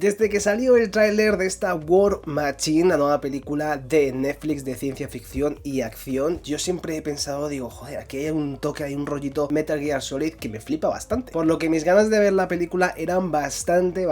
Desde que salió el tráiler de esta War Machine, la nueva película de Netflix de ciencia ficción y acción, yo siempre he pensado, digo, joder, aquí hay un toque, hay un rollito Metal Gear Solid que me flipa bastante. Por lo que mis ganas de ver la película eran bastante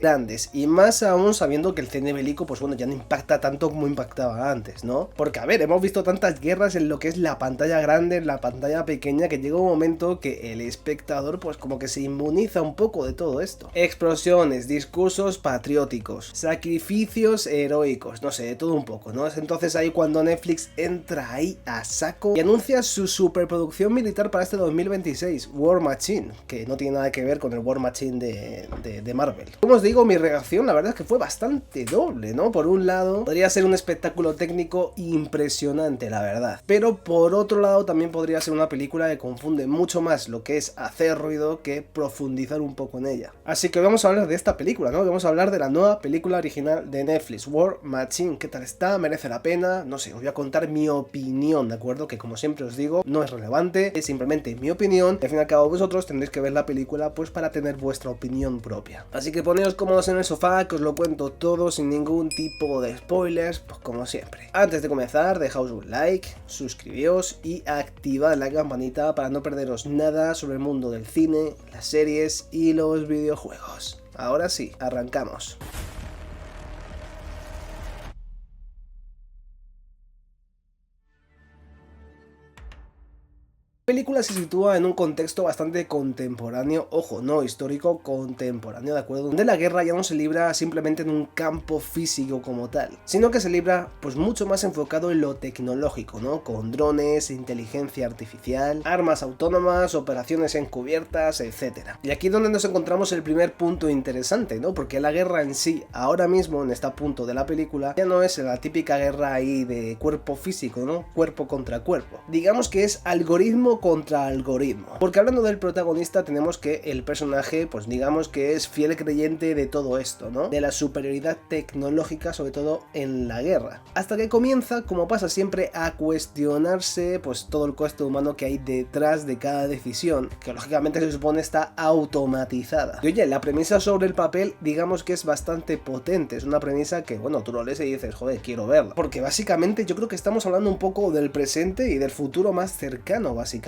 grandes. Y más aún sabiendo que el cine bélico, pues bueno, ya no impacta tanto como impactaba antes, ¿no? Porque a ver, hemos visto tantas guerras en lo que es la pantalla grande, en la pantalla pequeña, que llega un momento que el espectador, pues como que se inmuniza un poco de todo esto. Explosiones, discursos patrióticos, sacrificios heroicos, no sé, de todo un poco, ¿no? Es entonces ahí cuando Netflix entra ahí a saco y anuncia su superproducción militar para este 2026, War Machine, que no tiene nada que ver con el War Machine de Marvel. Como os digo, mi reacción la verdad es que fue bastante doble, ¿no? Por un lado, podría ser un espectáculo técnico impresionante, la verdad, pero por otro lado también podría ser una película que confunde mucho más lo que es hacer ruido que profundizar un poco en ella. Así que vamos a hablar de esta película, ¿no? Vamos a hablar de la nueva película original de Netflix, War Machine. ¿Qué tal está? ¿Merece la pena? No sé, os voy a contar mi opinión, ¿de acuerdo? Que como siempre os digo, no es relevante, es simplemente mi opinión. Y al fin y al cabo vosotros tendréis que ver la película pues para tener vuestra opinión propia. Así que poneos cómodos en el sofá, que os lo cuento todo sin ningún tipo de spoilers, pues como siempre. Antes de comenzar, dejaos un like, suscribíos y activad la campanita para no perderos nada sobre el mundo del cine, las series y los videojuegos. Ahora sí, arrancamos. La película se sitúa en un contexto bastante contemporáneo, ojo, no histórico, contemporáneo, ¿de acuerdo? Donde la guerra ya no se libra simplemente en un campo físico como tal, sino que se libra pues mucho más enfocado en lo tecnológico, ¿no? Con drones, inteligencia artificial, armas autónomas, operaciones encubiertas, etc. Y aquí es donde nos encontramos el primer punto interesante, ¿no? Porque la guerra en sí, ahora mismo en este punto de la película, ya no es la típica guerra ahí de cuerpo físico, ¿no? Cuerpo contra cuerpo. Digamos que es algoritmo contra algoritmo, porque hablando del protagonista tenemos que el personaje pues digamos que es fiel creyente de todo esto, ¿no? De la superioridad tecnológica, sobre todo en la guerra, hasta que comienza, como pasa siempre, a cuestionarse pues todo el coste humano que hay detrás de cada decisión, que lógicamente se supone está automatizada. Y oye, la premisa sobre el papel digamos que es bastante potente, es una premisa que bueno, tú lo lees y dices, joder, quiero verla, porque básicamente yo creo que estamos hablando un poco del presente y del futuro más cercano, básicamente.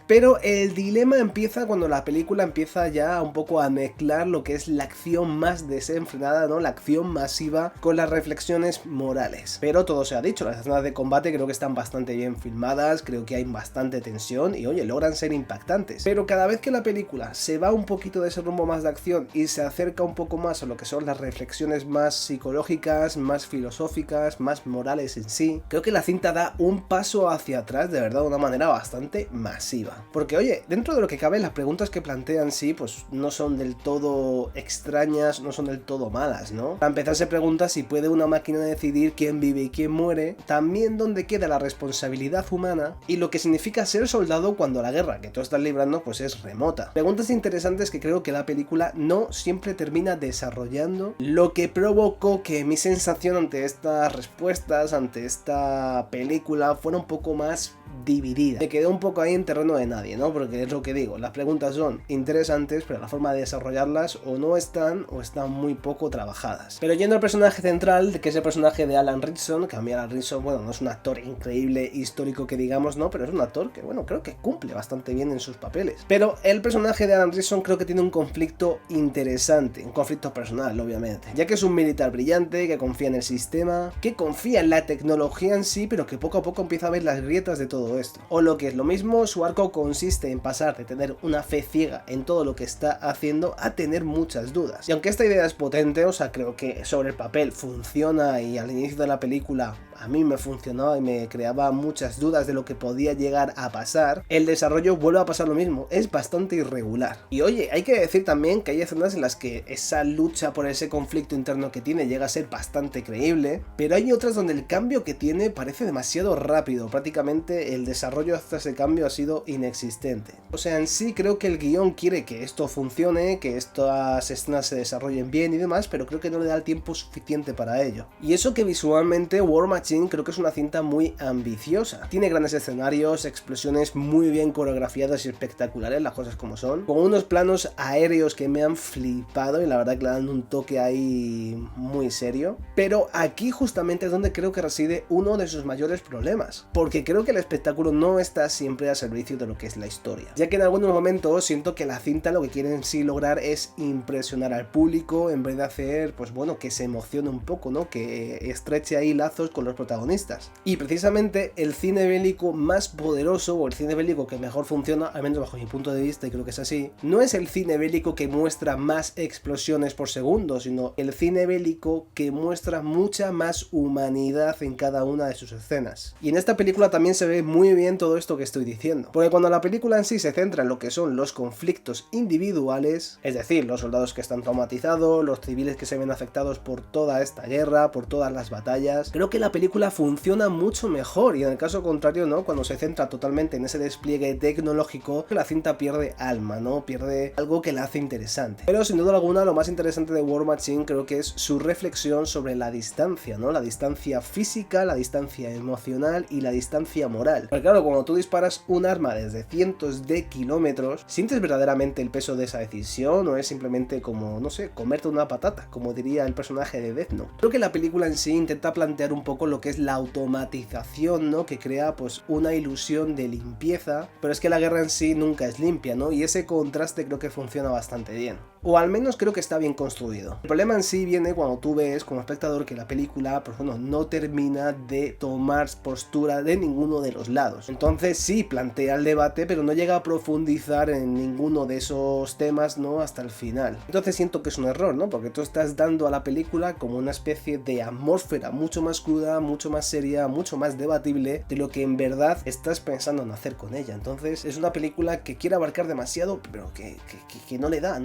Pero el dilema empieza cuando la película empieza ya un poco a mezclar lo que es la acción más desenfrenada, ¿no? La acción masiva con las reflexiones morales. Pero todo se ha dicho, las escenas de combate creo que están bastante bien filmadas, creo que hay bastante tensión y oye, logran ser impactantes. Pero cada vez que la película se va un poquito de ese rumbo más de acción y se acerca un poco más a lo que son las reflexiones más psicológicas, más filosóficas, más morales en sí, creo que la cinta da un paso hacia atrás de verdad de una manera bastante masiva. Porque oye, dentro de lo que cabe, las preguntas que plantean sí, pues no son del todo extrañas, no son del todo malas, ¿no? Para empezar se pregunta si puede una máquina decidir quién vive y quién muere, también dónde queda la responsabilidad humana y lo que significa ser soldado cuando la guerra que tú estás librando pues es remota. Preguntas interesantes que creo que la película no siempre termina desarrollando, lo que provocó que mi sensación ante estas respuestas, ante esta película fuera un poco más dividida. Me quedé un poco ahí en terreno de nadie, ¿no? Porque es lo que digo, las preguntas son interesantes, pero la forma de desarrollarlas o no están o están muy poco trabajadas. Pero yendo al personaje central, que es el personaje de Alan Ritchson, que a mí Alan Ritchson, bueno, no es un actor increíble, histórico que digamos, no, pero es un actor que, bueno, creo que cumple bastante bien en sus papeles. Pero el personaje de Alan Ritchson creo que tiene un conflicto interesante, un conflicto personal, obviamente, ya que es un militar brillante, que confía en el sistema, que confía en la tecnología en sí, pero que poco a poco empieza a ver las grietas de todo esto. O lo que es lo mismo, su arco consiste en pasar de tener una fe ciega en todo lo que está haciendo a tener muchas dudas. Y aunque esta idea es potente, o sea, creo que sobre el papel funciona y al inicio de la película a mí me funcionaba y me creaba muchas dudas de lo que podía llegar a pasar, el desarrollo vuelve a pasar lo mismo, es bastante irregular. Y oye, hay que decir también que hay escenas en las que esa lucha por ese conflicto interno que tiene llega a ser bastante creíble, pero hay otras donde el cambio que tiene parece demasiado rápido, prácticamente el desarrollo hasta ese cambio ha sido inexistente. O sea, en sí creo que el guión quiere que esto funcione, que estas escenas se desarrollen bien y demás, pero creo que no le da el tiempo suficiente para ello. Y eso que visualmente War Machine creo que es una cinta muy ambiciosa. Tiene grandes escenarios, explosiones muy bien coreografiadas y espectaculares, las cosas como son, con unos planos aéreos que me han flipado y la verdad que le dan un toque ahí muy serio. Pero aquí justamente es donde creo que reside uno de sus mayores problemas, porque creo que el espectáculo no está siempre al servicio de lo que es la historia, ya que en algunos momentos siento que la cinta lo que quiere en sí lograr es impresionar al público en vez de hacer, pues bueno, que se emocione un poco, ¿no? Que estreche ahí lazos con los protagonistas. Y precisamente el cine bélico más poderoso, o el cine bélico que mejor funciona, al menos bajo mi punto de vista, y creo que es así, no es el cine bélico que muestra más explosiones por segundo, sino el cine bélico que muestra mucha más humanidad en cada una de sus escenas. Y en esta película también se ve muy bien todo esto que estoy diciendo, porque cuando la película en sí se centra en lo que son los conflictos individuales, es decir, los soldados que están traumatizados, los civiles que se ven afectados por toda esta guerra, por todas las batallas, creo que la película funciona mucho mejor, y en el caso contrario, ¿no? Cuando se centra totalmente en ese despliegue tecnológico, la cinta pierde alma, ¿no? Pierde algo que la hace interesante. Pero sin duda alguna lo más interesante de War Machine creo que es su reflexión sobre la distancia, ¿no? La distancia física, la distancia emocional y la distancia moral. Porque claro, cuando tú disparas un arma desde cientos de kilómetros, ¿sientes verdaderamente el peso de esa decisión o es simplemente como, no sé, comerte una patata, como diría el personaje de Death Note? Creo que la película en sí intenta plantear un poco lo que es la automatización, ¿no? Que crea pues una ilusión de limpieza, pero es que la guerra en sí nunca es limpia, ¿no? Y ese contraste creo que funciona bastante bien. O al menos creo que está bien construido. El problema en sí viene cuando tú ves como espectador que la película, pues bueno, no termina de tomar postura de ninguno de los lados. Entonces sí, plantea el debate, pero no llega a profundizar en ninguno de esos temas, ¿no? Hasta el final. Entonces siento que es un error, ¿no? Porque tú estás dando a la película como una especie de atmósfera mucho más cruda, mucho más seria, mucho más debatible de lo que en verdad estás pensando en hacer con ella. Entonces es una película que quiere abarcar demasiado, pero que no le da.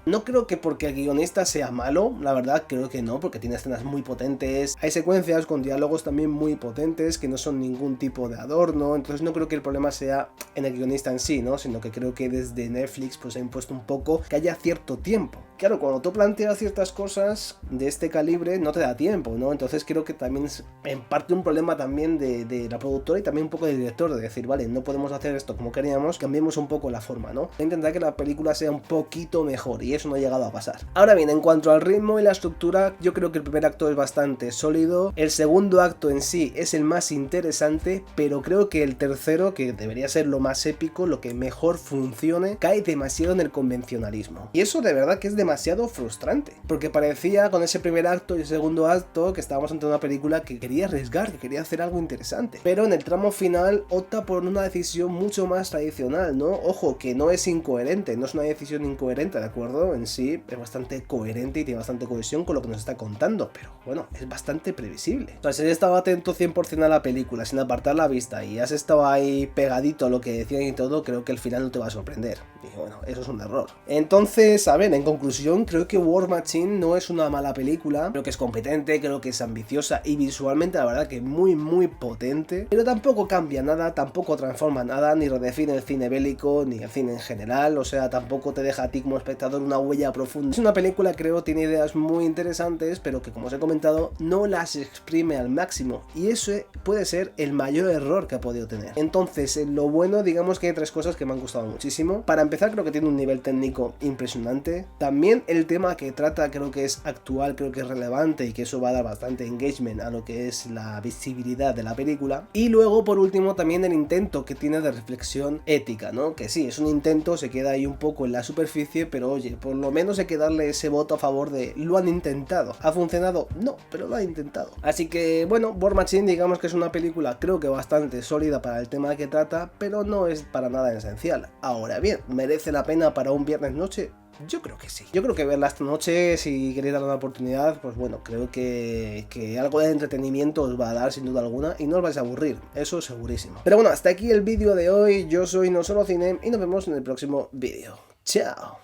No creo que porque el guionista sea malo, la verdad creo que no, porque tiene escenas muy potentes, hay secuencias con diálogos también muy potentes que no son ningún tipo de adorno, entonces no creo que el problema sea en el guionista en sí, ¿no? Sino que creo que desde Netflix pues ha impuesto un poco que haya cierto tiempo. Claro, cuando tú planteas ciertas cosas de este calibre no te da tiempo, ¿no? Entonces creo que también es en parte un problema también de la productora y también un poco del director, de decir, vale, no podemos hacer esto como queríamos, cambiemos un poco la forma, ¿no? Intentar que la película sea un poquito mejor, y eso no ha llegado a pasar. Ahora bien, en cuanto al ritmo y la estructura, yo creo que el primer acto es bastante sólido, el segundo acto en sí es el más interesante, pero creo que el tercero, que debería ser lo más épico, lo que mejor funcione, cae demasiado en el convencionalismo. Y eso de verdad que es demasiado frustrante, porque parecía con ese primer acto y el segundo acto que estábamos ante una película que quería arriesgar, que quería hacer algo interesante, pero en el tramo final opta por una decisión mucho más tradicional, ¿no? Ojo, que no es incoherente, no es una decisión incoherente, ¿de acuerdo? En sí es bastante coherente y tiene bastante cohesión con lo que nos está contando, pero bueno, es bastante previsible. O sea, si has estado atento 100% a la película sin apartar la vista y has estado ahí pegadito a lo que decían y todo, creo que el final no te va a sorprender. Y bueno, eso es un error. Entonces, a ver, en conclusión, creo que War Machine no es una mala película, creo que es competente, creo que es ambiciosa y visualmente la verdad que muy potente, pero tampoco cambia nada, tampoco transforma nada, ni redefine el cine bélico, ni el cine en general, o sea, tampoco te deja a ti como espectador una huella profunda. Es una película, creo, tiene ideas muy interesantes, pero que como os he comentado, no las exprime al máximo, y eso puede ser el mayor error que ha podido tener. Entonces, en lo bueno, digamos que hay tres cosas que me han gustado muchísimo. Para empezar, creo que tiene un nivel técnico impresionante. También el tema que trata creo que es actual, creo que es relevante y que eso va a dar bastante engagement a lo que es la visibilidad de la película. Y luego, por último, también el intento que tiene de reflexión ética, ¿no? Que sí, es un intento, se queda ahí un poco en la superficie, pero oye, por lo menos hay que darle ese voto a favor de lo han intentado. ¿Ha funcionado? No, pero lo han intentado. Así que, bueno, War Machine digamos que es una película creo que bastante sólida para el tema que trata, pero no es para nada esencial. Ahora bien, ¿merece la pena para un viernes noche? Yo creo que sí. Yo creo que verla esta noche, si queréis dar una oportunidad, pues bueno, creo que algo de entretenimiento os va a dar sin duda alguna y no os vais a aburrir, eso segurísimo. Pero bueno, hasta aquí el vídeo de hoy. Yo soy No Solo Cine y nos vemos en el próximo vídeo. ¡Chao!